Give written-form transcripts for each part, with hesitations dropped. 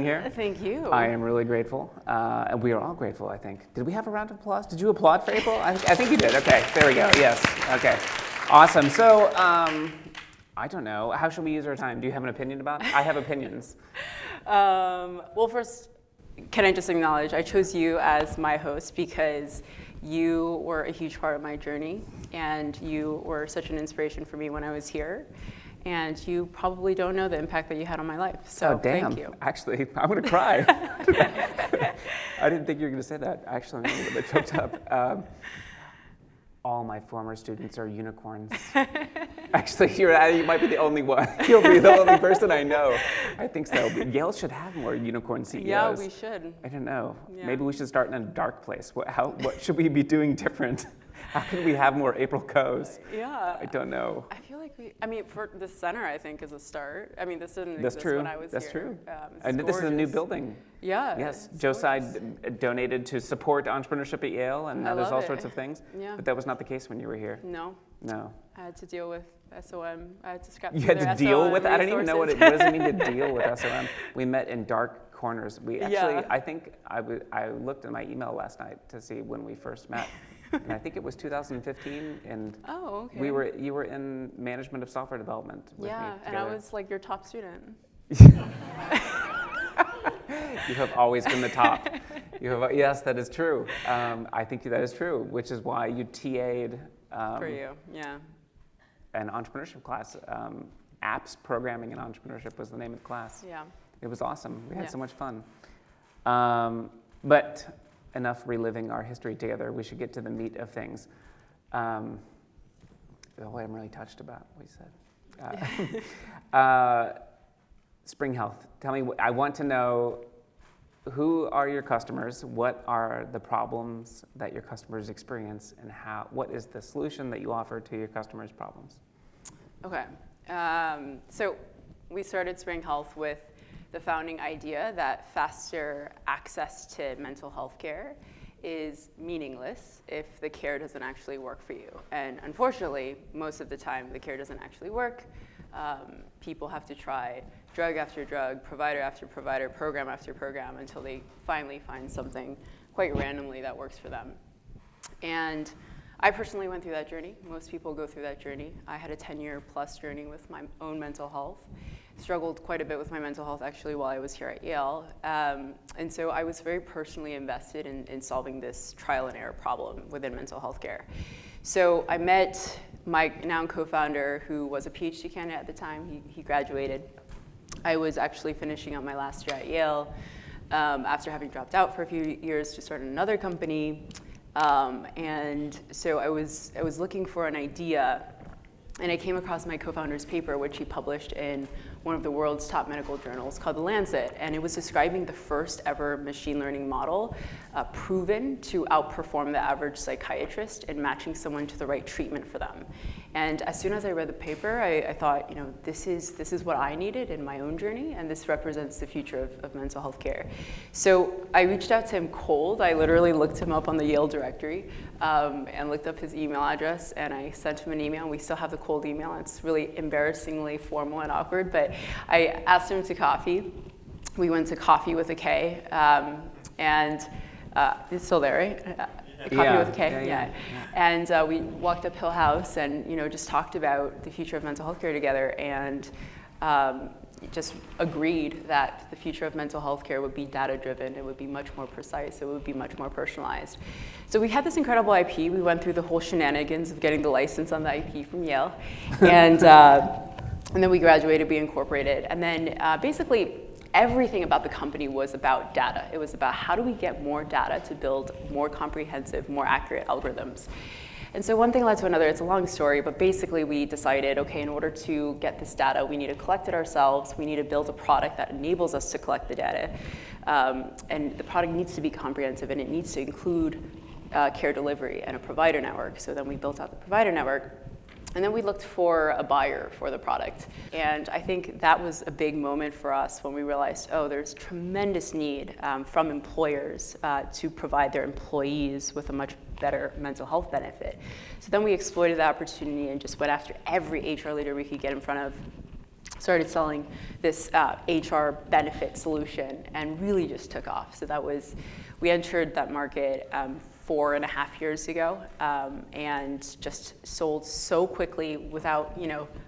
being here. Thank you. I am really grateful, and we are all grateful, I think. Did we have a round of applause? Did you applaud for April? I think you did. Okay, there we go. Yes. Okay. Awesome. So, I don't know. How should we use our time? Do you have an opinion about it? I have opinions. Well, first, can I just acknowledge I chose you as my host because you were a huge part of my journey, and you were such an inspiration for me when I was here. And you probably don't know the impact that you had on my life. So thank you. Actually, I'm going to cry. I didn't think you were going to say that. Actually, I'm a little bit choked up. All my former students are unicorns. Actually, you might be the only one. You'll be the only person I know. I think so. But Yale should have more unicorn CEOs. Yeah, we should. I don't know. Yeah. Maybe we should start in a dark place. What should we be doing different? How can we have more April Coes? Yeah. I don't know. I feel like for the center, I think, is a start. I mean, this didn't That's exist true. when I was That's here. True. And this is a new building. Yeah. Yes. Tsai donated to support entrepreneurship at Yale, and now there's all sorts of things. Yeah. But that was not the case when you were here. No. No. I had to deal with SOM. I had to scrap You had to deal with that? I don't even know what does it mean to deal with SOM. We met in dark corners. We actually, I think I looked at my email last night to see when we first met. And I think it was 2015, and you were in management of software development with me together. And I was like your top student. You have always been the top. Yes, that is true. I think that is true, which is why you TA'd for you, yeah. An entrepreneurship class. Apps Programming and Entrepreneurship was the name of the class. Yeah. It was awesome. We had so much fun. But enough reliving our history together. We should get to the meat of things. I'm really touched about what you said. Spring Health. Tell me, I want to know, who are your customers? What are the problems that your customers experience, and what is the solution that you offer to your customers' problems? Okay. So we started Spring Health with the founding idea that faster access to mental health care is meaningless if the care doesn't actually work for you. And unfortunately, most of the time, the care doesn't actually work. People have to try drug after drug, provider after provider, program after program, until they finally find something quite randomly that works for them. And I personally went through that journey. Most people go through that journey. I had a 10-year plus journey with my own mental health. Struggled quite a bit with my mental health actually while I was here at Yale. And so I was very personally invested in solving this trial and error problem within mental health care. So I met my now co-founder, who was a PhD candidate at the time. He graduated. I was actually finishing up my last year at Yale after having dropped out for a few years to start another company. And so I was looking for an idea, and I came across my co-founder's paper, which he published in one of the world's top medical journals called The Lancet, and it was describing the first ever machine learning model proven to outperform the average psychiatrist in matching someone to the right treatment for them. And as soon as I read the paper, I thought, this is what I needed in my own journey, and this represents the future of mental health care. So I reached out to him cold. I literally looked him up on the Yale directory and looked up his email address, and I sent him an email. We still have the cold email. It's really embarrassingly formal and awkward, but I asked him to coffee. We went to Coffee with a K, and it's still there, right? Coffee with a K, yeah. And we walked up Hill House and just talked about the future of mental health care together, and just agreed that the future of mental health care would be data-driven. It would be much more precise. It would be much more personalized. So we had this incredible IP. We went through the whole shenanigans of getting the license on the IP from Yale, and then we graduated, we incorporated, and then basically everything about the company was about data. It was about how do we get more data to build more comprehensive, more accurate algorithms. And so one thing led to another. It's a long story, but basically we decided, okay, in order to get this data, we need to collect it ourselves. We need to build a product that enables us to collect the data. And the product needs to be comprehensive, and it needs to include care delivery and a provider network. So then we built out the provider network. And then we looked for a buyer for the product. And I think that was a big moment for us when we realized, there's tremendous need from employers to provide their employees with a much better mental health benefit. So then we exploited that opportunity and just went after every HR leader we could get in front of. started selling this HR benefit solution and really just took off. So we entered that market 4.5 years ago, and just sold so quickly without,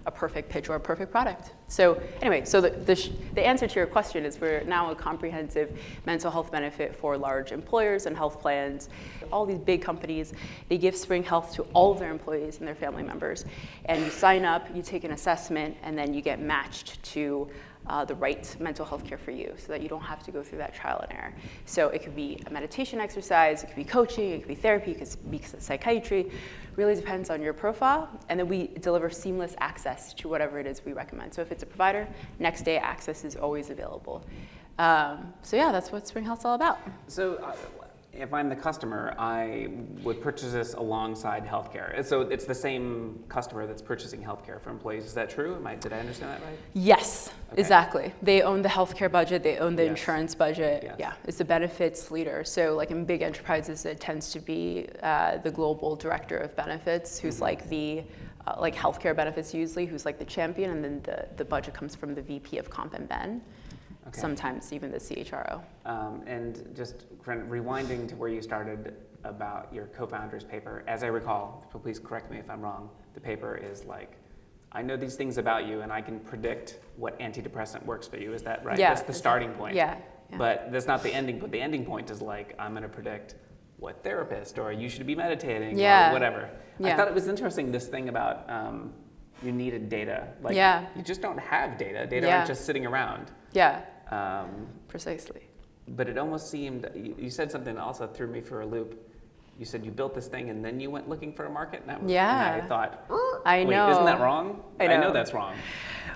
a perfect pitch or a perfect product. So anyway, so the answer to your question is we're now a comprehensive mental health benefit for large employers and health plans. All these big companies, they give Spring Health to all of their employees and their family members. And you sign up, you take an assessment, and then you get matched to the right mental health care for you so that you don't have to go through that trial and error. So it could be a meditation exercise, it could be coaching, it could be therapy, it could be psychiatry. Really depends on your profile. And then we deliver seamless access to whatever it is we recommend. So if it's a provider, next day access is always available. So yeah, that's what Spring Health's all about. So if I'm the customer, I would purchase this alongside healthcare. So it's the same customer that's purchasing healthcare for employees. Is that true? Did I understand that right? Yes, okay. Exactly. They own the healthcare budget, they own the yes. insurance budget. Yes. Yeah, it's the benefits leader. So like in big enterprises, it tends to be the global director of benefits, who's like the like healthcare benefits usually, who's like the champion, and then the budget comes from the VP of Comp and Ben. Okay. Sometimes even the CHRO. And just rewinding to where you started about your co-founder's paper, as I recall, please correct me if I'm wrong, the paper is like, I know these things about you and I can predict what antidepressant works for you. Is that right? Yeah. That's the starting point. Yeah. But that's not the ending, but the ending point is like, I'm going to predict what therapist, or you should be meditating, or whatever. I thought it was interesting, this thing about you needed data. Like, you just don't have data. Data aren't just sitting around. Yeah. Precisely. But it almost seemed, you said something that also threw me for a loop. You said you built this thing and then you went looking for a market? And I thought, I know. Isn't that wrong? I know that's wrong.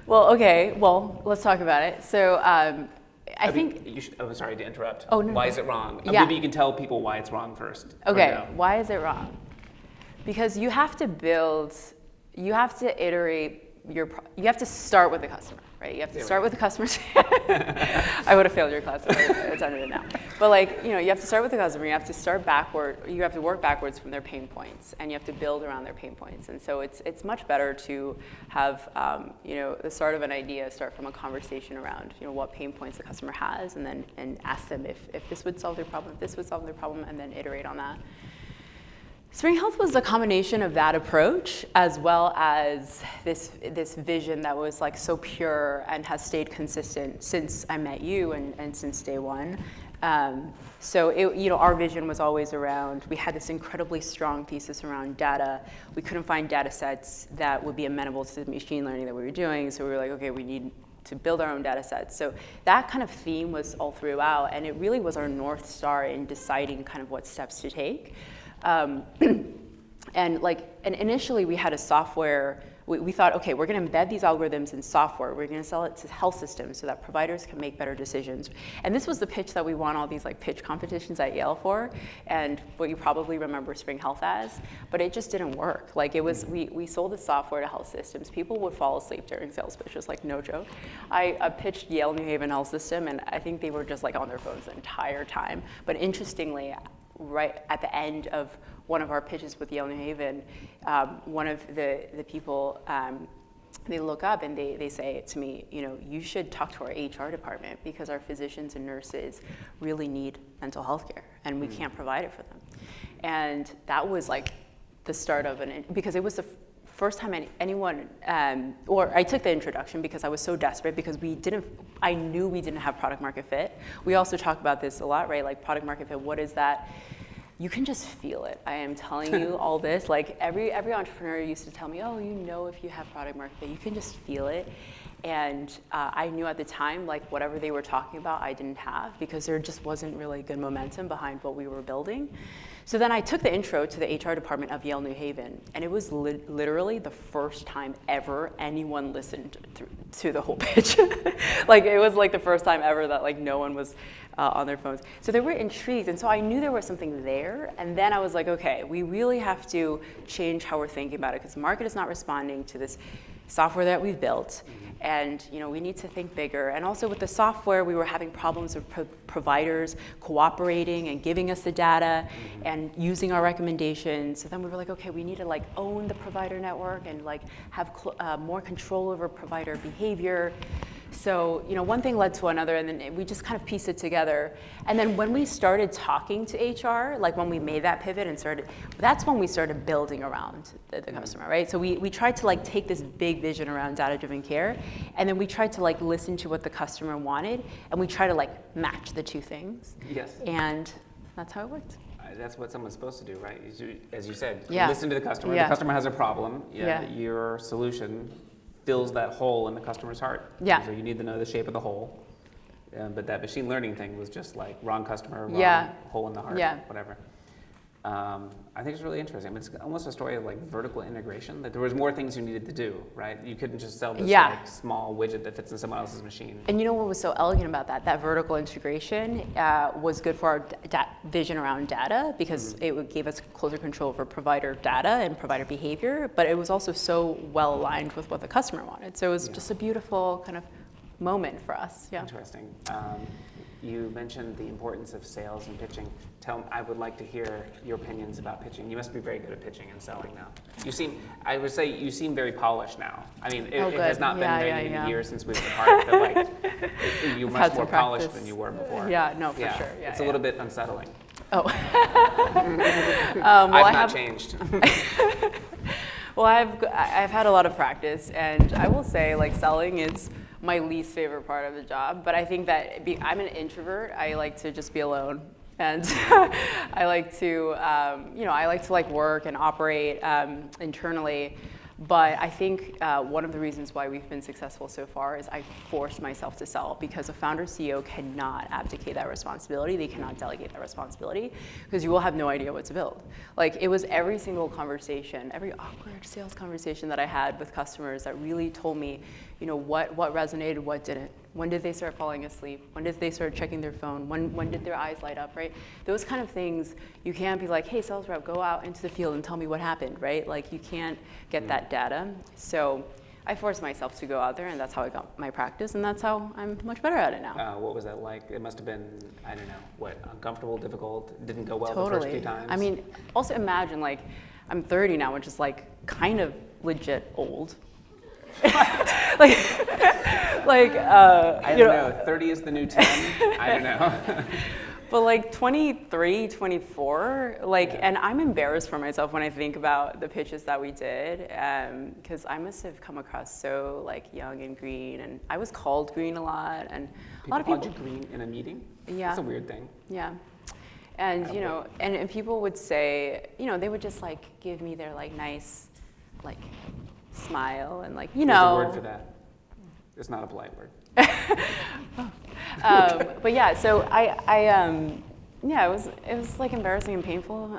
Well, okay. Well, let's talk about it. So I think you should, I'm sorry to interrupt. Oh, no. Why is it wrong? Yeah. Maybe you can tell people why it's wrong first. Okay. Why is it wrong? Because you have to iterate you have to start with the customer, right? You have to start with the customers. I would have failed your class if I attended it now. But you have to start with the customer. You have to start backward. You have to work backwards from their pain points, and you have to build around their pain points. And so it's much better to have the start of an idea start from a conversation around what pain points the customer has, and ask them if this would solve their problem, if this would solve their problem, and then iterate on that. Spring Health was a combination of that approach as well as this vision that was like so pure and has stayed consistent since I met you and since day one. So our vision was always around, we had this incredibly strong thesis around data. We couldn't find data sets that would be amenable to the machine learning that we were doing. So we were like, okay, we need to build our own data sets. So that kind of theme was all throughout, and it really was our North Star in deciding kind of what steps to take. And initially we had a software, we thought, okay, we're going to embed these algorithms in software. We're going to sell it to health systems so that providers can make better decisions. And this was the pitch that we won all these pitch competitions at Yale for, and what you probably remember Spring Health as, but it just didn't work. We sold the software to health systems. People would fall asleep during sales pitches, no joke. I pitched Yale New Haven Health System, and I think they were just on their phones the entire time. But interestingly, right at the end of one of our pitches with Yale New Haven, one of the people, they look up and they say to me, you should talk to our HR department because our physicians and nurses really need mental health care and we can't provide it for them. And that was the start of because it was the first time anyone, or I took the introduction because I was so desperate because I knew we didn't have product market fit. We also talk about this a lot, right? Product market fit, what is that? You can just feel it. I am telling you all this. Every entrepreneur used to tell me, oh, if you have product market fit, you can just feel it. And I knew at the time, whatever they were talking about, I didn't have because there just wasn't really good momentum behind what we were building. So then I took the intro to the HR department of Yale New Haven, and it was literally the first time ever anyone listened to the whole pitch. It was the first time ever that no one was on their phones. So they were intrigued, and so I knew there was something there, and then I was like, okay, we really have to change how we're thinking about it because the market is not responding to this software that we've built, and we need to think bigger. And also with the software, we were having problems with providers cooperating and giving us the data and using our recommendations. So then we were like, okay, we need to own the provider network and have more control over provider behavior. So, one thing led to another, and then we just kind of pieced it together. And then when we started talking to HR, when we made that pivot and that's when we started building around the customer, right? So we tried to take this big vision around data-driven care, and then we tried to listen to what the customer wanted, and we try to match the two things. Yes. And that's how it worked. That's what someone's supposed to do, right? As you said, Yeah. listen to the customer. Yeah. The customer has a problem. Yeah. Your solution fills that hole in the customer's heart. Yeah. So you need to know the shape of the hole. But that machine learning thing was just wrong customer, wrong Yeah. hole in the heart, Yeah. whatever. I think it's really interesting. I mean, it's almost a story of vertical integration, that there was more things you needed to do, right? You couldn't just sell this small widget that fits in someone else's machine. And what was so elegant about that? That vertical integration was good for our vision around data, because it gave us closer control over provider data and provider behavior, but it was also so well aligned with what the customer wanted. So it was just a beautiful kind of moment for us. Yeah. Interesting. You mentioned the importance of sales and pitching. I would like to hear your opinions about pitching. You must be very good at pitching and selling now. I would say you seem very polished now. I mean, it has not been many years since we were apart, but you're much more polished than you were before. Yeah, no, for sure. Yeah, it's a little bit unsettling. Oh. I've not changed. Well, I've had a lot of practice, and I will say selling is my least favorite part of the job, but I think that I'm an introvert. I like to just be alone, and I like to, work and operate internally. But I think one of the reasons why we've been successful so far is I forced myself to sell, because a founder CEO cannot abdicate that responsibility. They cannot delegate that responsibility, because you will have no idea what to build. It was every single conversation, every awkward sales conversation that I had with customers that really told me, what resonated, what didn't. When did they start falling asleep? When did they start checking their phone? When did their eyes light up, right? Those kind of things, you can't be like, hey, sales rep, go out into the field and tell me what happened, right? You can't get that data. So I forced myself to go out there, and that's how I got my practice, and that's how I'm much better at it now. What was that like? It must have been, I don't know, uncomfortable, difficult, didn't go well Totally. The first few times? I mean, also imagine, I'm 30 now, which is kind of legit old. I don't know, 30 is the new 10? I don't know. But 23, 24, and I'm embarrassed for myself when I think about the pitches that we did, because I must have come across so young and green, and I was called green a lot, and a lot of people called you green in a meeting? Yeah. That's a weird thing. Yeah. And and people would say, they would just give me their nice smile and There's a word for that. It's not a polite word. But yeah, so it was embarrassing and painful,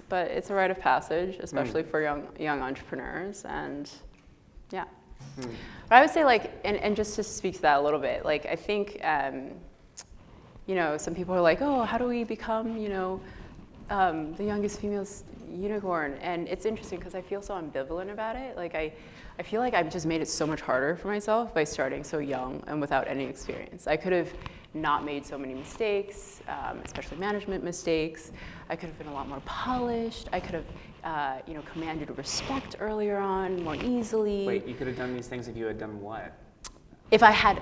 but it's a rite of passage, especially for young entrepreneurs, and yeah. But I would say and just to speak to that a little bit, I think some people are like, oh, how do we become the youngest female unicorn? And it's interesting because I feel so ambivalent about it. I feel like I've just made it so much harder for myself by starting so young and without any experience. I could have not made so many mistakes, especially management mistakes. I could have been a lot more polished. I could have, commanded respect earlier on more easily. Wait, you could have done these things if you had done what? If I had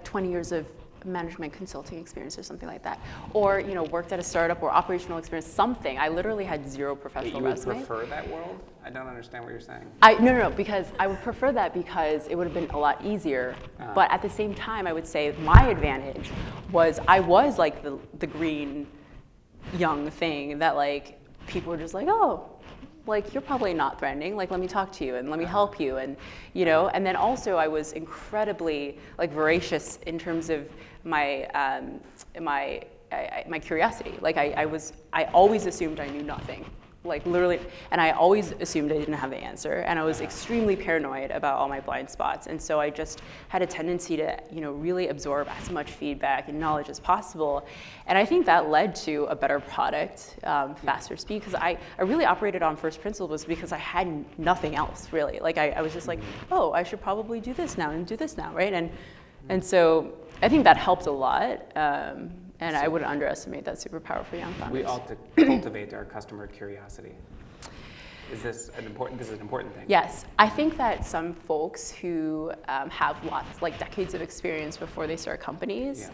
20 years of management consulting experience or something like that, or worked at a startup or operational experience, something. I literally had zero professional resume. You would prefer that world? I don't understand what you're saying. No, because I would prefer that because it would have been a lot easier. But at the same time, I would say my advantage was I was the green young thing that people were just oh, you're probably not threatening. Let me talk to you and let me help you, and And then also I was incredibly voracious in terms of my my curiosity. I always assumed I knew nothing, like literally, and I always assumed I didn't have the answer, and I was extremely paranoid about all my blind spots, and so I just had a tendency to, really absorb as much feedback and knowledge as possible, and I think that led to a better product, faster speed, because I really operated on first principles because I had nothing else really. Like I was just like, oh, I should probably do this now and do this now, right? And so I think that helped a lot. And I wouldn't underestimate that superpower for young founders. We ought to cultivate our customer curiosity. This is an important thing. Yes, I think that some folks who have lots, like decades of experience before they start companies,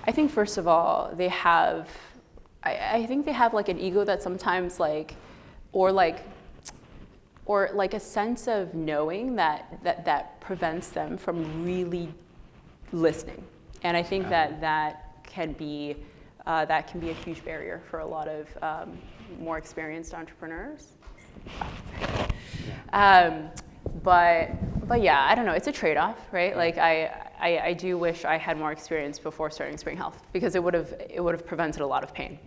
I think first of all, they have, I think they have like an ego that sometimes or a sense of knowing that prevents them from really listening. And I think that can be a huge barrier for a lot of more experienced entrepreneurs. But yeah, I don't know. It's a trade-off, right? Like I do wish I had more experience before starting Spring Health because it would have prevented a lot of pain.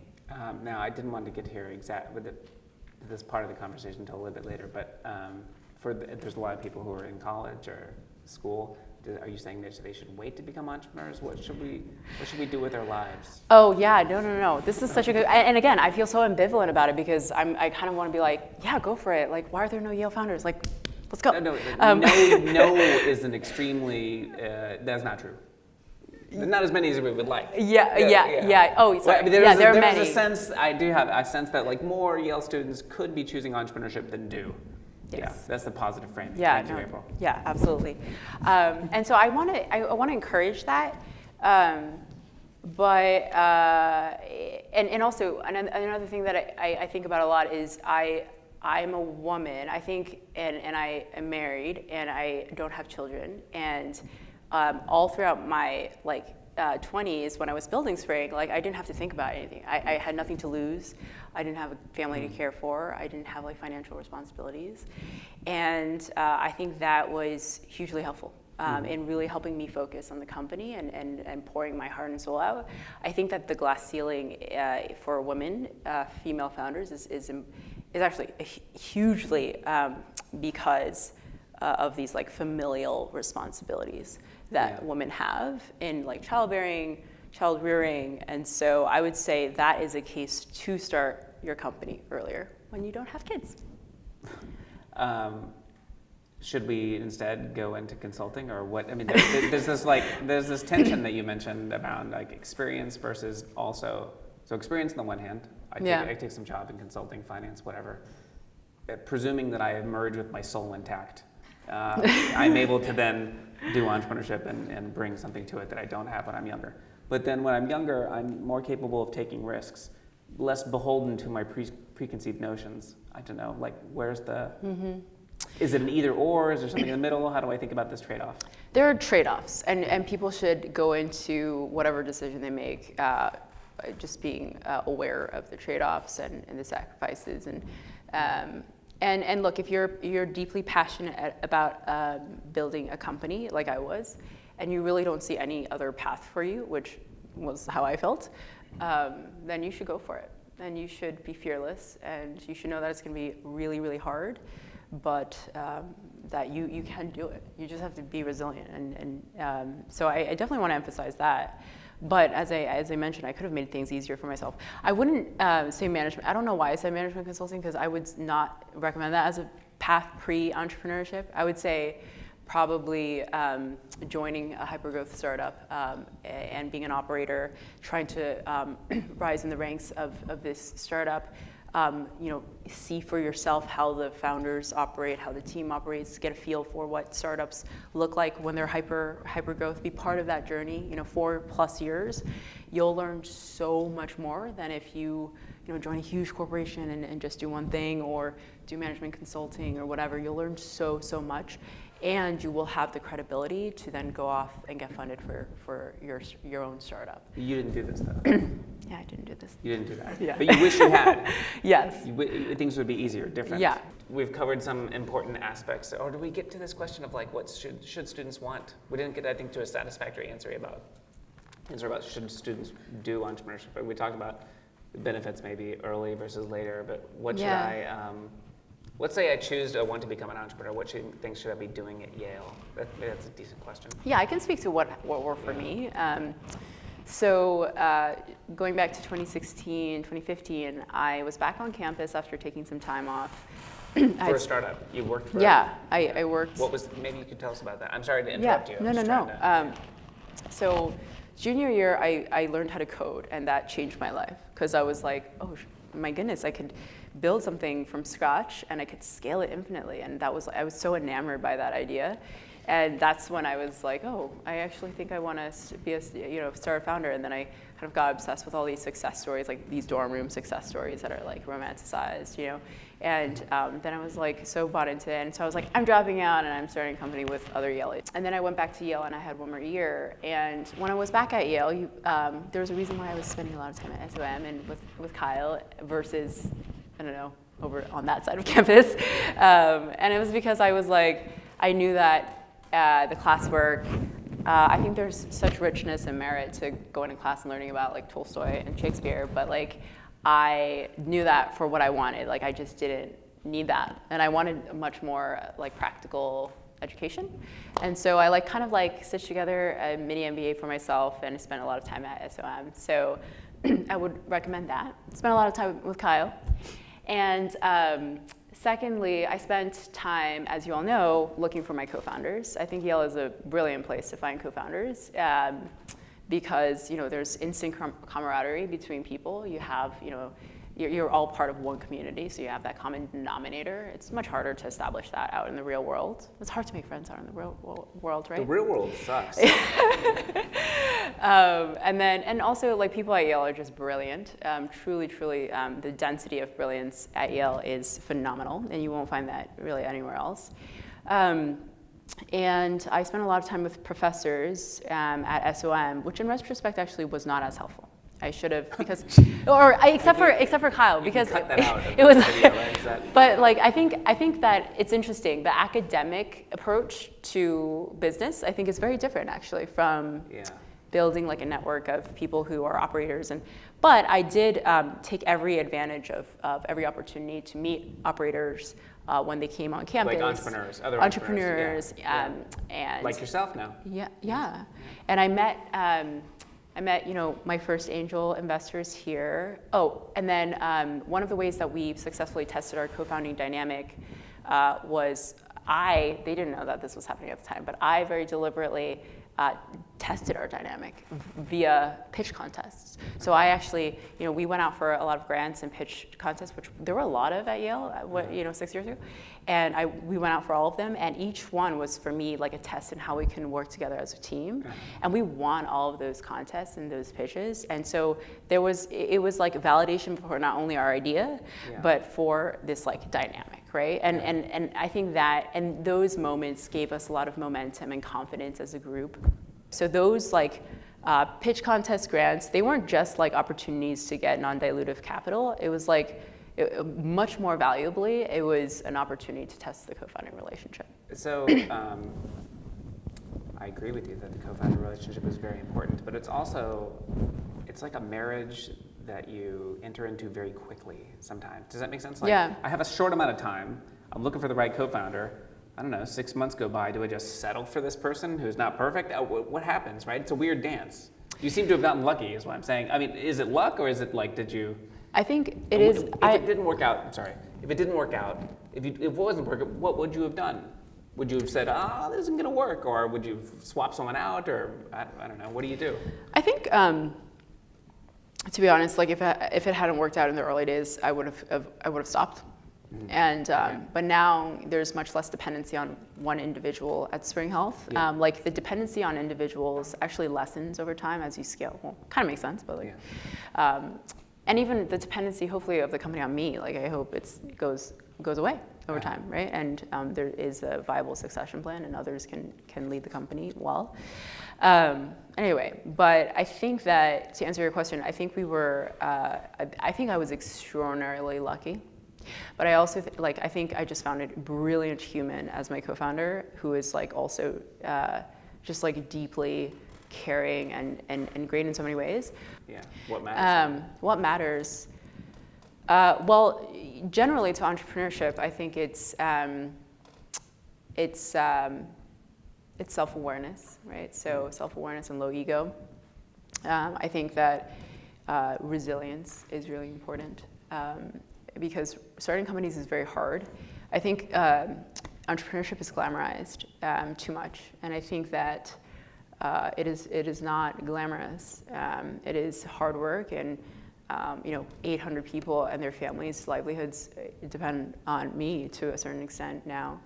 Now I didn't want to get here with this part of the conversation until a little bit later, but there's a lot of people who are in college or school. Are you saying that they should wait to become entrepreneurs? What should we do with our lives? Oh yeah, no. This is such a good, and again, I feel so ambivalent about it because I kind of want to be like, yeah, go for it. Like, why are there no Yale founders? Like, let's go. No is an extremely, that's not true. Not as many as we would like. Yeah. Oh, sorry. Well, there are many. I do have a sense that like more Yale students could be choosing entrepreneurship than do. Yes. Yeah, that's the positive frame. Yeah, Thank you, April. Yeah, absolutely. And so I want to encourage that, but and also another thing that I think about a lot is I'm a woman. I think and I am married and I don't have children, and all throughout my 20s when I was building Spring, like I didn't have to think about anything. I had nothing to lose. I didn't have a family to care for. I didn't have financial responsibilities. And I think that was hugely helpful in really helping me focus on the company and pouring my heart and soul out. I think that the glass ceiling for women, female founders, is actually hugely because of these familial responsibilities that women have in childbearing, child rearing, and so I would say that is a case to start your company earlier when you don't have kids. Should we instead go into consulting, or what? I mean, there's this tension that you mentioned about experience versus also. So experience on the one hand, I take some job in consulting, finance, whatever. Presuming that I emerge with my soul intact, I'm able to then do entrepreneurship and bring something to it that I don't have when I'm younger. But then when I'm younger, I'm more capable of taking risks, less beholden to my preconceived notions. I don't know, where's the, is it an either or? Is there something in the middle? How do I think about this trade-off? There are trade-offs, and people should go into whatever decision they make just being aware of the trade-offs and the sacrifices. And look, if you're deeply passionate about building a company like I was, and you really don't see any other path for you, which was how I felt, then you should go for it. Then you should be fearless, and you should know that it's going to be really, really hard, but that you can do it. You just have to be resilient, and so I definitely want to emphasize that. But as I mentioned, I could have made things easier for myself. I wouldn't say management. I don't know why I said management consulting, because I would not recommend that as a path pre-entrepreneurship. I would say probably joining a hypergrowth startup and being an operator, trying to rise in the ranks of this startup. See for yourself how the founders operate, how the team operates, get a feel for what startups look like when they're hyper growth. Be part of that journey. 4+ years, you'll learn so much more than if you join a huge corporation and just do one thing or do management consulting or whatever. You'll learn so much, and you will have the credibility to then go off and get funded for your own startup. You didn't do this though. Yeah, I didn't do this. You didn't do that. Yeah. But you wish you had. Yes. Things would be easier, different. Yeah. We've covered some important aspects. Or do we get to this question of what should students want? We didn't get, I think, to a satisfactory answer about should students do entrepreneurship. We talked about benefits maybe early versus later, but what should let's say I choose to want to become an entrepreneur, what things should I be doing at Yale? That's a decent question. Yeah, I can speak to what worked for me. So going back to 2016, 2015, I was back on campus after taking some time off. For a startup, you worked for? Yeah, I worked. Maybe you could tell us about that. I'm sorry to interrupt you. No. So junior year, I learned how to code, and that changed my life, because I was like, oh my goodness, I could build something from scratch and I could scale it infinitely, and I was so enamored by that idea. And that's when I was like, oh, I actually think I want to be start a founder. And then I kind of got obsessed with all these success stories, like these dorm room success stories that are like romanticized, And then I was like so bought into it. And so I was like, I'm dropping out and I'm starting a company with other Yale's. And then I went back to Yale and I had one more year. And when I was back at Yale, there was a reason why I was spending a lot of time at SOM and with Kyle versus, I don't know, over on that side of campus. And it was because I was like, I knew that the classwork, I think there's such richness and merit to going to class and learning about like Tolstoy and Shakespeare, but like I knew that for what I wanted, like I just didn't need that. And I wanted a much more like practical education. And so I like kind of like stitched together a mini MBA for myself, and I spent a lot of time at SOM. So I would recommend that. Spent a lot of time with Kyle. And secondly, I spent time, as you all know, looking for my co-founders. I think Yale is a brilliant place to find co-founders because there's instant camaraderie between people. You have, you're all part of one community, so you have that common denominator. It's much harder to establish that out in the real world. It's hard to make friends out in the real world, right? The real world sucks. And also like people at Yale are just brilliant. Truly, the density of brilliance at Yale is phenomenal, and you won't find that really anywhere else. And I spent a lot of time with professors at SOM, which in retrospect actually was not as helpful. I should have, because, except for Kyle, because cut that out it was. Video, right? But like I think that it's interesting. The academic approach to business, I think, is very different actually from building like a network of people who are operators. But I did take every advantage of every opportunity to meet operators when they came on campus. Like entrepreneurs, other entrepreneurs, and like yourself now. Yeah. And I met, my first angel investors here. Oh, and then one of the ways that we successfully tested our co-founding dynamic was they didn't know that this was happening at the time, but I very deliberately tested our dynamic via pitch contests. So I actually, we went out for a lot of grants and pitch contests, which there were a lot of at Yale, 6 years ago. And we went out for all of them, and each one was for me like a test in how we can work together as a team. And we won all of those contests and those pitches. And so it was like validation for not only our idea, but for this like dynamic, right? And I think and those moments gave us a lot of momentum and confidence as a group. So those like pitch contest grants, they weren't just like opportunities to get non-dilutive capital. It was like much more valuably, it was an opportunity to test the co-founding relationship. So I agree with you that the co-founding relationship is very important, but it's like a marriage that you enter into very quickly sometimes. Does that make sense? Like, I have a short amount of time. I'm looking for the right co-founder. I don't know, 6 months go by. Do I just settle for this person who's not perfect? What happens, right? It's a weird dance. You seem to have gotten lucky, is what I'm saying. I mean, is it luck, or is it like, did you? I think it is. If it didn't work out, if it wasn't working, what would you have done? Would you have said, this isn't going to work, or would you swap someone out, or I don't know, what do you do? I think, to be honest, like if it hadn't worked out in the early days, I would have stopped. And but now there's much less dependency on one individual at Spring Health. Like the dependency on individuals actually lessens over time as you scale. Well, kind of makes sense, but like, and even the dependency, hopefully, of the company on me. Like I hope it goes away over time, right? And there is a viable succession plan, and others can lead the company well. Anyway, but I think that to answer your question, I think I think I was extraordinarily lucky. But I also I think I just found a brilliant human as my co-founder who is like also just like deeply caring and great in so many ways. Yeah, what matters? What matters? Well, generally to entrepreneurship, I think it's self-awareness, right? So self-awareness and low ego. I think that resilience is really important because starting companies is very hard. I think entrepreneurship is glamorized too much, and I think that it is not glamorous. It is hard work, and 800 people and their families' livelihoods depend on me to a certain extent now.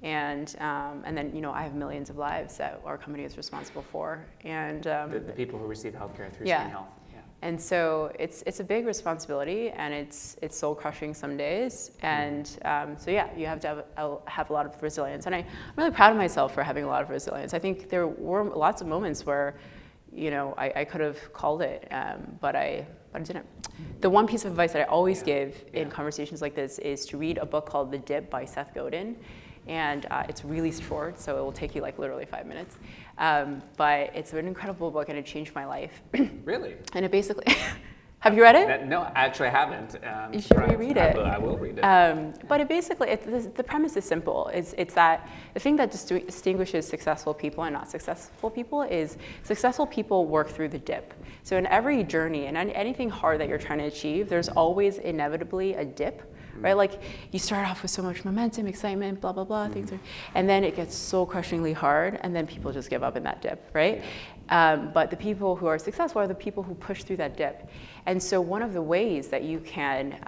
And then I have millions of lives that our company is responsible for, and the people who receive healthcare through yeah. Spring Health. Yeah. And so it's a big responsibility, and it's soul crushing some days, and so yeah, you have to have a lot of resilience, and I'm really proud of myself for having a lot of resilience. I think there were lots of moments where I could have called it, but I didn't. The one piece of advice that I always give in conversations like this is to read a book called The Dip by Seth Godin. And it's really short, so it will take you like literally 5 minutes. But it's an incredible book, and it changed my life. Really? And it basically, have you read it? No, actually I haven't. You should reread it. I will read it. But it basically, the premise is simple. It's that the thing that distinguishes successful people and not successful people is successful people work through the dip. So in every journey and anything hard that you're trying to achieve, there's always inevitably a dip. Right, like you start off with so much momentum, excitement, blah blah blah, and then it gets so crushingly hard, and then people just give up in that dip, right? But the people who are successful are the people who push through that dip. And so one of the ways that you can,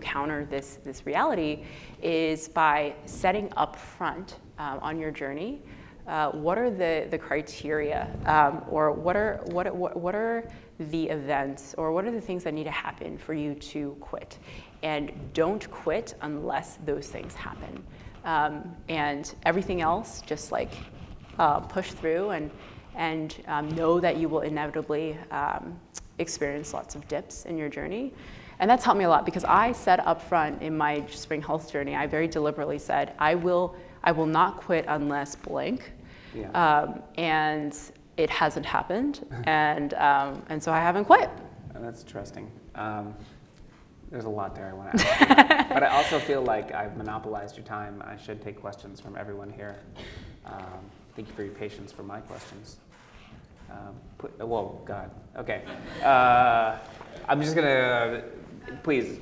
counter this reality is by setting up front on your journey. What are the criteria, or what are the events, or what are the things that need to happen for you to quit? And don't quit unless those things happen. And everything else, just like push through and know that you will inevitably experience lots of dips in your journey. And that's helped me a lot because I said up front in my Spring Health journey, I very deliberately said, I will not quit unless blank. Yeah. And it hasn't happened, and so I haven't quit. That's interesting. There's a lot there I want to ask you. But I also feel like I've monopolized your time. I should take questions from everyone here. Thank you for your patience for my questions. God. Okay. I'm just going to, please.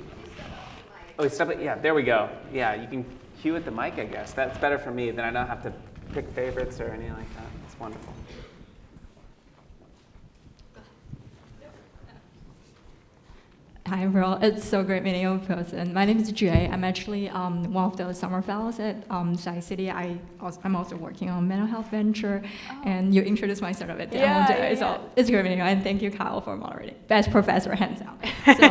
Oh, stop it. Yeah, there we go. Yeah, you can cue at the mic, I guess. That's better for me. Then I don't have to pick favorites or anything like that. It's wonderful. Hi, everyone. It's so great meeting you in person. My name is Jay. I'm actually one of the summer fellows at Tsai City. I'm also working on mental health venture, and you introduced my startup at the end of the day. So it's great meeting you, and thank you, Kyle, for moderating. Best professor, hands down. So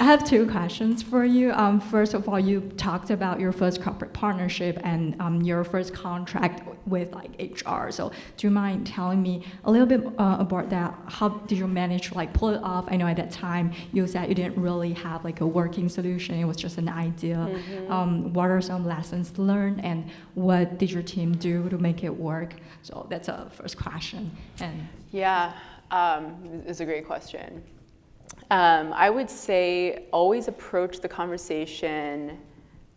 I have two questions for you. First of all, you talked about your first corporate partnership and your first contract with like HR. So do you mind telling me a little bit about that? How did you manage to like pull it off? I know at that time you said you didn't really have like a working solution. It was just an idea. Mm-hmm. What are some lessons learned, and what did your team do to make it work? So that's a first question. And yeah, it's a great question. I would say always approach the conversation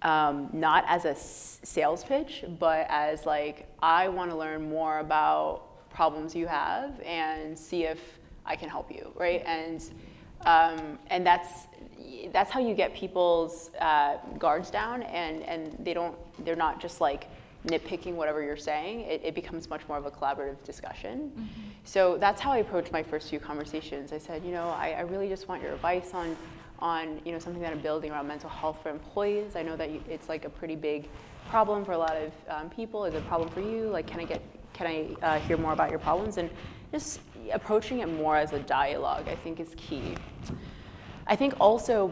not as a sales pitch, but as like, I want to learn more about problems you have and see if I can help you, right? And that's how you get people's guards down, and they're not just like nitpicking whatever you're saying. It becomes much more of a collaborative discussion. Mm-hmm. So that's how I approached my first few conversations. I said, I really just want your advice on something that I'm building around mental health for employees. I know that it's like a pretty big problem for a lot of people. Is it a problem for you? Like, can I hear more about your problems? And just approaching it more as a dialogue, I think, is key. I think also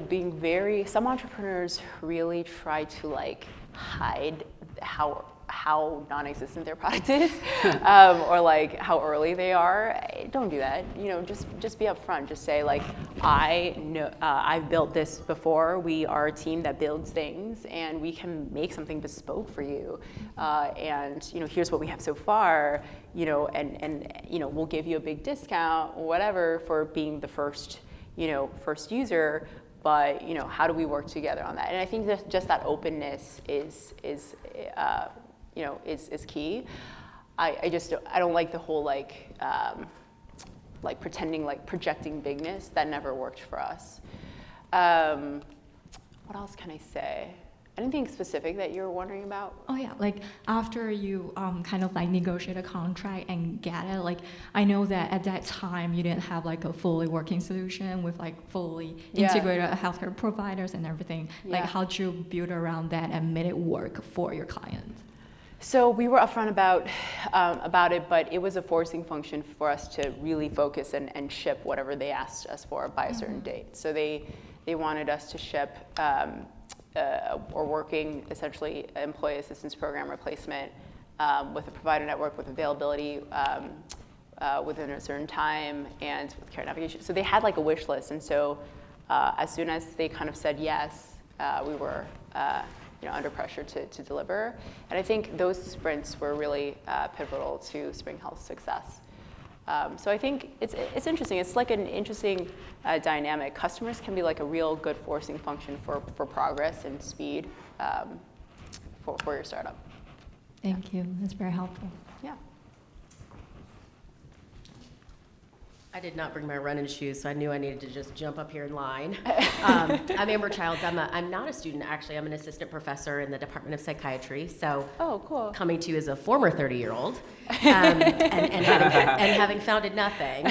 some entrepreneurs really try to like hide how how non-existent their product is, or like how early they are. Don't do that. You know, just be upfront. Just say like, I know I've built this before. We are a team that builds things, and we can make something bespoke for you. And you know, here's what we have so far. You know, and you know, we'll give you a big discount or whatever for being the first user. But you know, how do we work together on that? And I think that just that openness is key. I don't like the whole like pretending, like projecting bigness. That never worked for us. What else can I say? Anything specific that you're wondering about? Oh yeah, like after you kind of like negotiate a contract and get it, like I know that at that time you didn't have like a fully working solution with like fully integrated healthcare providers and everything. Like how'd you build around that and made it work for your client? So we were upfront about it, but it was a forcing function for us to really focus and ship whatever they asked us for by a certain date. So they wanted us to ship or working essentially employee assistance program replacement with a provider network with availability within a certain time and with care navigation. So they had like a wish list, and so as soon as they kind of said yes, we were under pressure to deliver. And I think those sprints were really pivotal to Spring Health's success. So I think it's interesting. It's like an interesting dynamic. Customers can be like a real good forcing function for progress and speed for your startup. Thank you. That's very helpful. Yeah. I did not bring my running shoes, so I knew I needed to just jump up here in line. I'm Amber Childs. I'm not a student, actually. I'm an assistant professor in the Department of Psychiatry. So cool. Coming to you as a former 30-year-old and having founded nothing.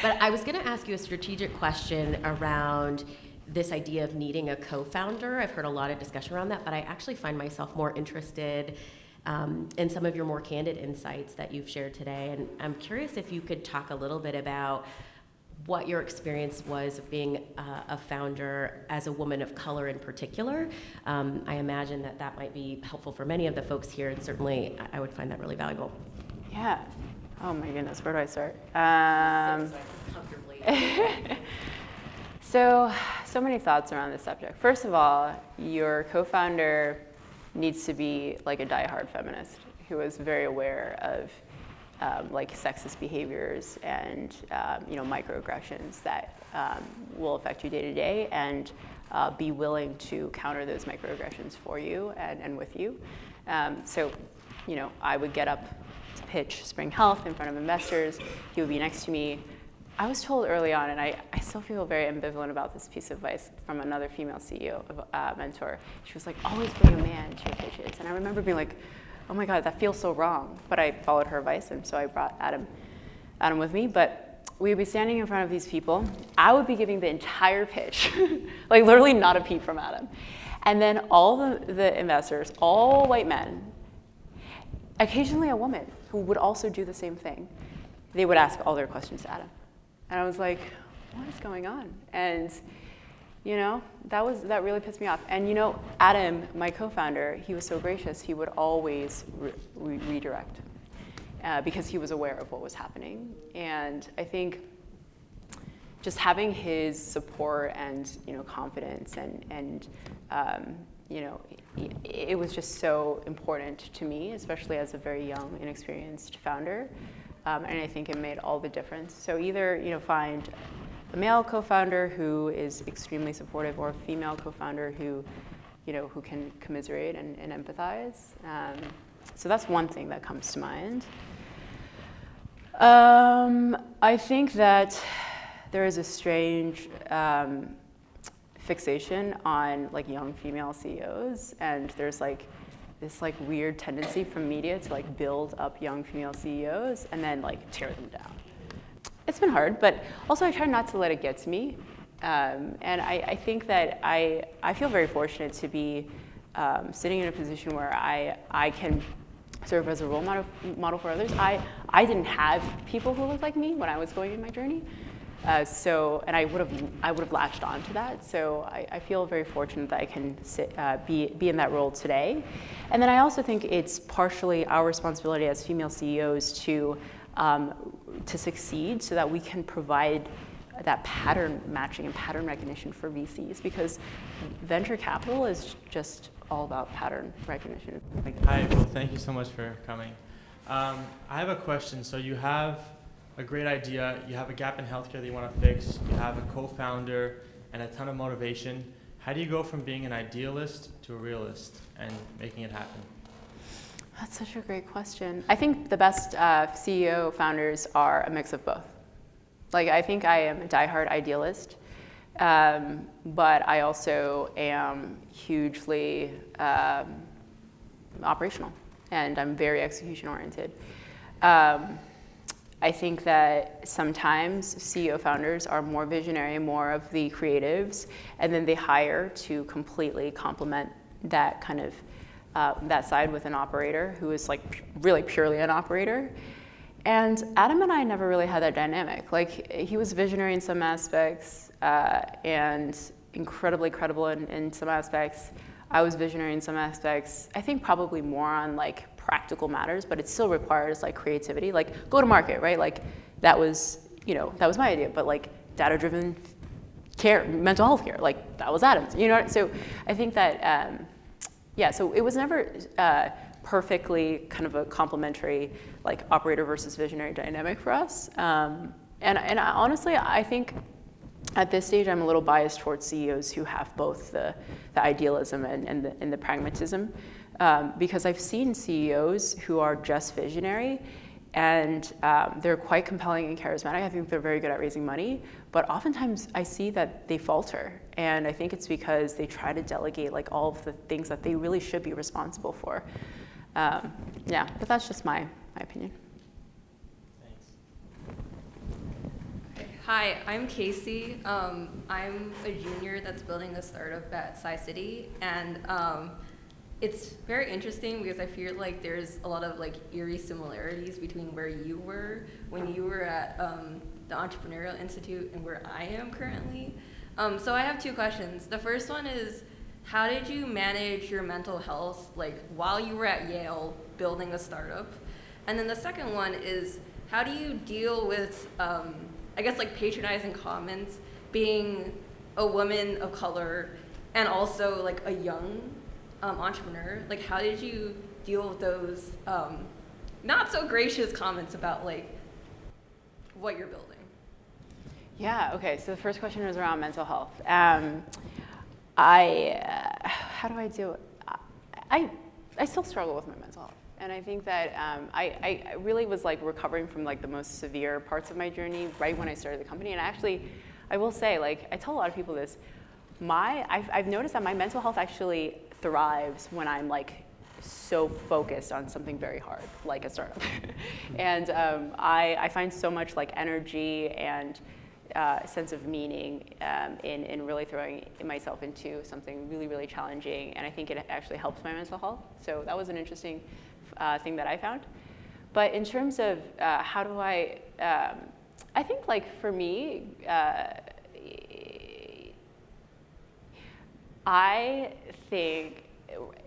But I was going to ask you a strategic question around this idea of needing a co-founder. I've heard a lot of discussion around that, but I actually find myself more interested in some of your more candid insights that you've shared today. And I'm curious if you could talk a little bit about what your experience was of being a founder as a woman of color in particular. I imagine that might be helpful for many of the folks here, and certainly I would find that really valuable. Yeah. Oh my goodness, where do I start? Comfortably. So many thoughts around this subject. First of all, your co-founder needs to be like a diehard feminist who is very aware of like sexist behaviors and microaggressions that will affect you day to day, and be willing to counter those microaggressions for you and with you. So I would get up to pitch Spring Health in front of investors. He would be next to me. I was told early on, and I still feel very ambivalent about this piece of advice from another female CEO mentor. She was like, always bring a man to your pitches. And I remember being like, oh my God, that feels so wrong. But I followed her advice, and so I brought Adam with me. But we would be standing in front of these people. I would be giving the entire pitch, like literally not a peep from Adam. And then all the investors, all white men, occasionally a woman who would also do the same thing, they would ask all their questions to Adam. And I was like, what is going on? And that really pissed me off. And Adam, my co-founder, he was so gracious. He would always redirect because he was aware of what was happening. And I think just having his support and confidence and it was just so important to me, especially as a very young, inexperienced founder. And I think it made all the difference. So either find a male co-founder who is extremely supportive, or a female co-founder who can commiserate and empathize. So that's one thing that comes to mind. I think that there is a strange fixation on like young female CEOs, and there's like this like weird tendency from media to like build up young female CEOs and then like tear them down. It's been hard, but also I try not to let it get to me. And I think that I feel very fortunate to be sitting in a position where I can serve as a role model for others. I didn't have people who looked like me when I was going in my journey. And I would have latched on to that. So I feel very fortunate that I can be in that role today. And then I also think it's partially our responsibility as female CEOs to succeed, so that we can provide that pattern matching and pattern recognition for VCs, because venture capital is just all about pattern recognition. Hi, well, thank you so much for coming. I have a question. So you have a great idea, you have a gap in healthcare that you want to fix, you have a co-founder and a ton of motivation. How do you go from being an idealist to a realist and making it happen? That's such a great question. I think the best CEO founders are a mix of both. Like, I think I am a diehard idealist, but I also am hugely operational, and I'm very execution oriented. I think that sometimes CEO founders are more visionary, more of the creatives, and then they hire to completely complement that kind of that side with an operator who is like really purely an operator. And Adam and I never really had that dynamic. Like, he was visionary in some aspects and incredibly credible in some aspects. I was visionary in some aspects. I think probably more on like practical matters, but it still requires like creativity. Like, go to market, right? Like, that was my idea, but like data-driven care, mental health care, like that was Adam's, So I think that, so it was never perfectly kind of a complementary, like operator versus visionary dynamic for us. And honestly, I think at this stage, I'm a little biased towards CEOs who have both the idealism and the pragmatism, because I've seen CEOs who are just visionary, and they're quite compelling and charismatic. I think they're very good at raising money, but oftentimes I see that they falter, and I think it's because they try to delegate like all of the things that they really should be responsible for. But that's just my opinion. Hi, I'm Casey. I'm a junior that's building a startup at Tsai City, and it's very interesting because I feel like there's a lot of like eerie similarities between where you were when you were at the Entrepreneurial Institute and where I am currently. So I have two questions. The first one is, how did you manage your mental health like while you were at Yale building a startup? And then the second one is, how do you deal with I guess like patronizing comments, being a woman of color and also like a young entrepreneur? Like, how did you deal with those not so gracious comments about like what you're building? Yeah, okay, so the first question was around mental health. How do I deal? I still struggle with my mental health, and I think that I really was like recovering from like the most severe parts of my journey right when I started the company. And actually, I will say, like, I tell a lot of people this, I've noticed that my mental health actually thrives when I'm like so focused on something very hard, like a startup. And I find so much like energy and sense of meaning in really throwing myself into something really, really challenging. And I think it actually helps my mental health. So that was an interesting thing that I found. But in terms of how do I think like for me, I think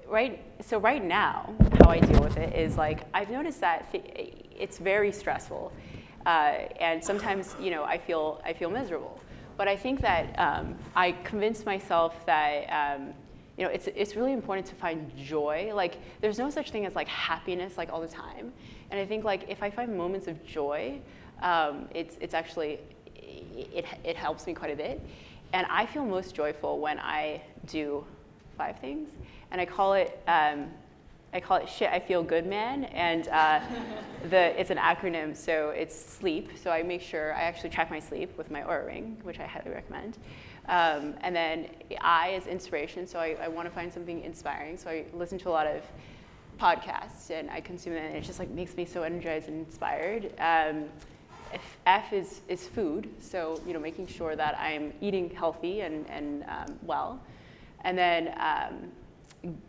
right now, how I deal with it is like, I've noticed that it's very stressful. And sometimes, I feel miserable. But I think that I convinced myself that, it's really important to find joy. Like, there's no such thing as like happiness like all the time. And I think like if I find moments of joy, it's actually, it helps me quite a bit. And I feel most joyful when I do 5 things. And I call it Shit, I Feel Good Man, and it's an acronym, so it's sleep. So I make sure I actually track my sleep with my Oura Ring, which I highly recommend. And then I is inspiration, so I want to find something inspiring. So I listen to a lot of podcasts, and I consume it, and it just like makes me so energized and inspired. F is food, so making sure that I'm eating healthy and well. And then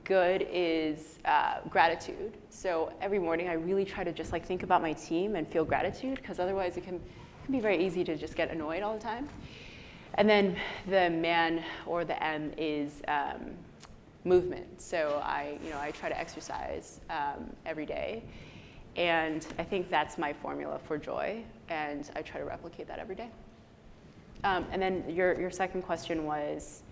good is gratitude. So every morning I really try to just like think about my team and feel gratitude, because otherwise it can can be very easy to just get annoyed all the time. And then the man, or the M, is movement. So I try to exercise every day. And I think that's my formula for joy, and I try to replicate that every day. And then your second question was,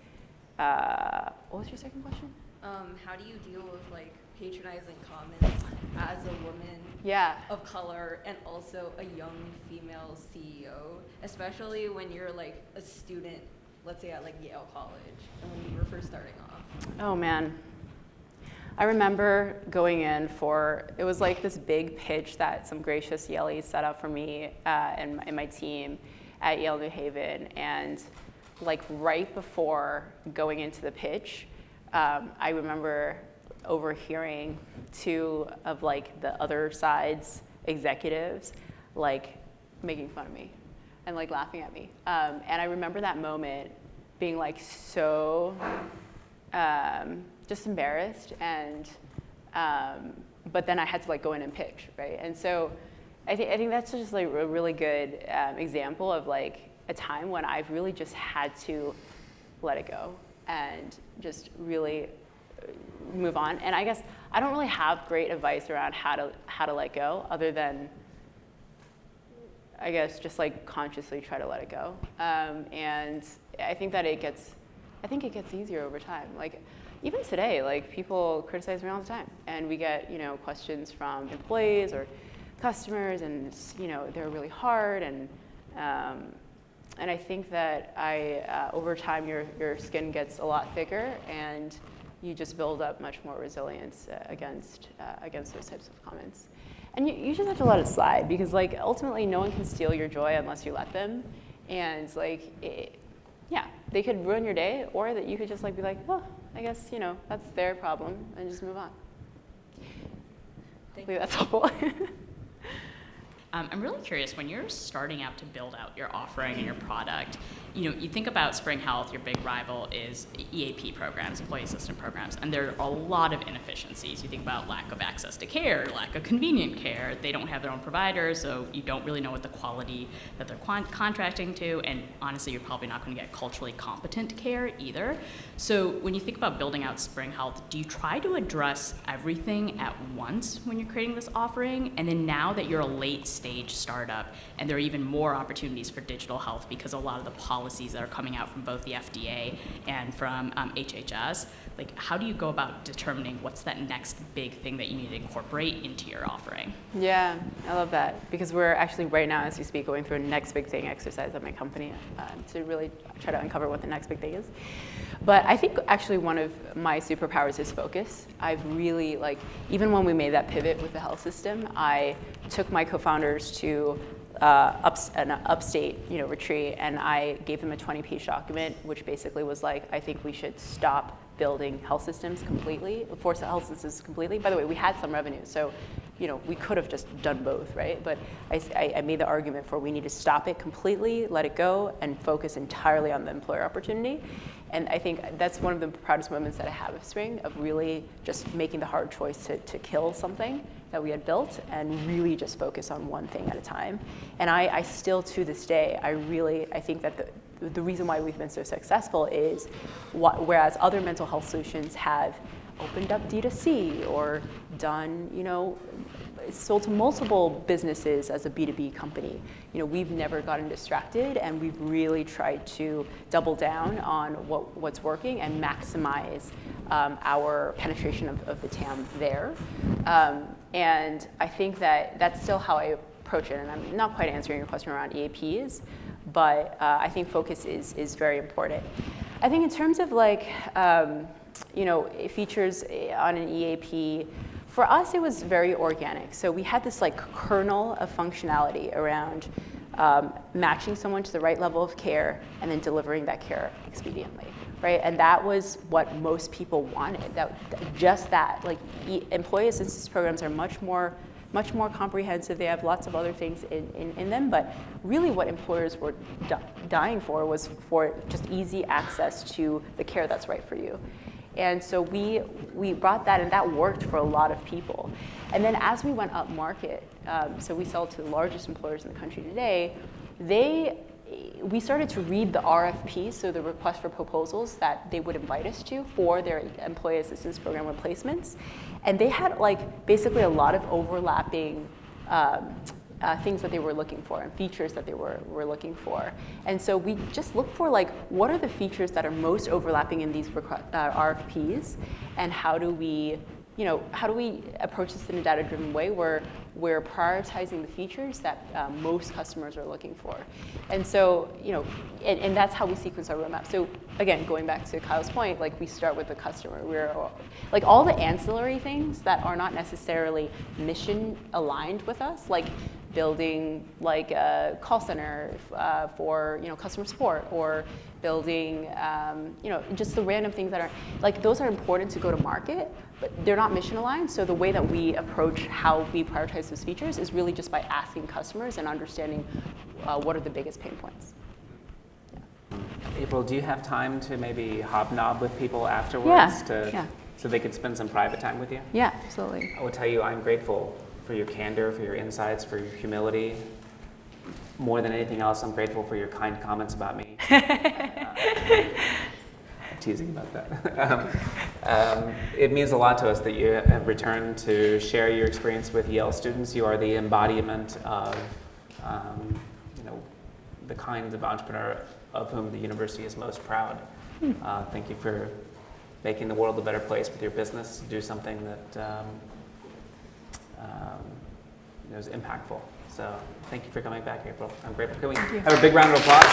what was your second question? How do you deal with like patronizing comments as a woman of color and also a young female CEO, especially when you're like a student, let's say at like Yale College, and when you were first starting off? Oh man. I remember going in it was like this big pitch that some gracious Yaleys set up for me and my team at Yale New Haven. And like right before going into the pitch, I remember overhearing two of like the other side's executives like making fun of me and like laughing at me. And I remember that moment being like so just embarrassed, and but then I had to like go in and pitch, right? And so I think that's just like a really good example of like a time when I've really just had to let it go and just really move on. And I guess I don't really have great advice around how to let go, other than I guess just like consciously try to let it go. And I think that it gets easier over time. Like even today, like people criticize me all the time, and we get questions from employees or customers, and they're really hard, and I think that over time your skin gets a lot thicker, and you just build up much more resilience against those types of comments. And you just have to let it slide, because like ultimately no one can steal your joy unless you let them, and like they could ruin your day, or that you could just like be like, oh, I guess that's their problem, and just move on. Hopefully that's helpful. I'm really curious, when you're starting out to build out your offering and your product, you think about Spring Health, your big rival is EAP programs, employee assistance programs, and there are a lot of inefficiencies. You think about lack of access to care, lack of convenient care. They don't have their own providers, so you don't really know what the quality that they're contracting to, and honestly, you're probably not going to get culturally competent care either. So when you think about building out Spring Health, do you try to address everything at once when you're creating this offering? And then now that you're a late stage startup, and there are even more opportunities for digital health because a lot of the policies that are coming out from both the FDA and from HHS, like how do you go about determining what's that next big thing that you need to incorporate into your offering? Yeah, I love that, because we're actually right now, as we speak, going through a next big thing exercise at my company to really try to uncover what the next big thing is. But I think actually one of my superpowers is focus. I've really, even when we made that pivot with the health system, I took my co-founders to an upstate retreat, and I gave them a 20-page document, which basically was like, I think we should stop building health systems completely, force health systems completely. By the way, we had some revenue, so we could have just done both, right? But I made the argument for we need to stop it completely, let it go, and focus entirely on the employer opportunity. And I think that's one of the proudest moments that I have of Spring, of really just making the hard choice to kill something that we had built and really just focus on one thing at a time. And I still, to this day, I think that the reason why we've been so successful is whereas other mental health solutions have opened up D2C or done, sold to multiple businesses as a B2B company. We've never gotten distracted, and we've really tried to double down on what's working and maximize our penetration of the TAM there. And I think that that's still how I approach it. And I'm not quite answering your question around EAPs, but I think focus is very important. I think in terms of features on an EAP, for us it was very organic. So we had this kernel of functionality around matching someone to the right level of care and then delivering that care expediently, right? And that was what most people wanted. Employee assistance programs are much more comprehensive. They have lots of other things in them, but really what employers were dying for was for just easy access to the care that's right for you. And so we brought that, and that worked for a lot of people. And then as we went up market, so we sell to the largest employers in the country today, we started to read the RFP, so the request for proposals that they would invite us to for their employee assistance program replacements. And they had like basically a lot of overlapping things that they were looking for and features that they were looking for. And so we just looked for like, what are the features that are most overlapping in these RFPs, and how do we approach this in a data-driven way where we're prioritizing the features that most customers are looking for. And so, and that's how we sequence our roadmap. So again, going back to Kyle's point, like we start with the customer. We're like all the ancillary things that are not necessarily mission aligned with us, like building like a call center for customer support, or building just the random things that are like, those are important to go to market, but they're not mission aligned. So the way that we approach how we prioritize those features is really just by asking customers and understanding what are the biggest pain points. April, do you have time to maybe hobnob with people afterwards so they could spend some private time with you? Yeah, absolutely. I will tell you, I'm grateful for your candor, for your insights, for your humility. More than anything else, I'm grateful for your kind comments about me. Teasing about that. It means a lot to us that you have returned to share your experience with Yale students. You are the embodiment of the kinds of entrepreneur of whom the university is most proud. Thank you for making the world a better place with your business. Do something that is impactful. So thank you for coming back, April. I'm grateful. Can we have a big round of applause?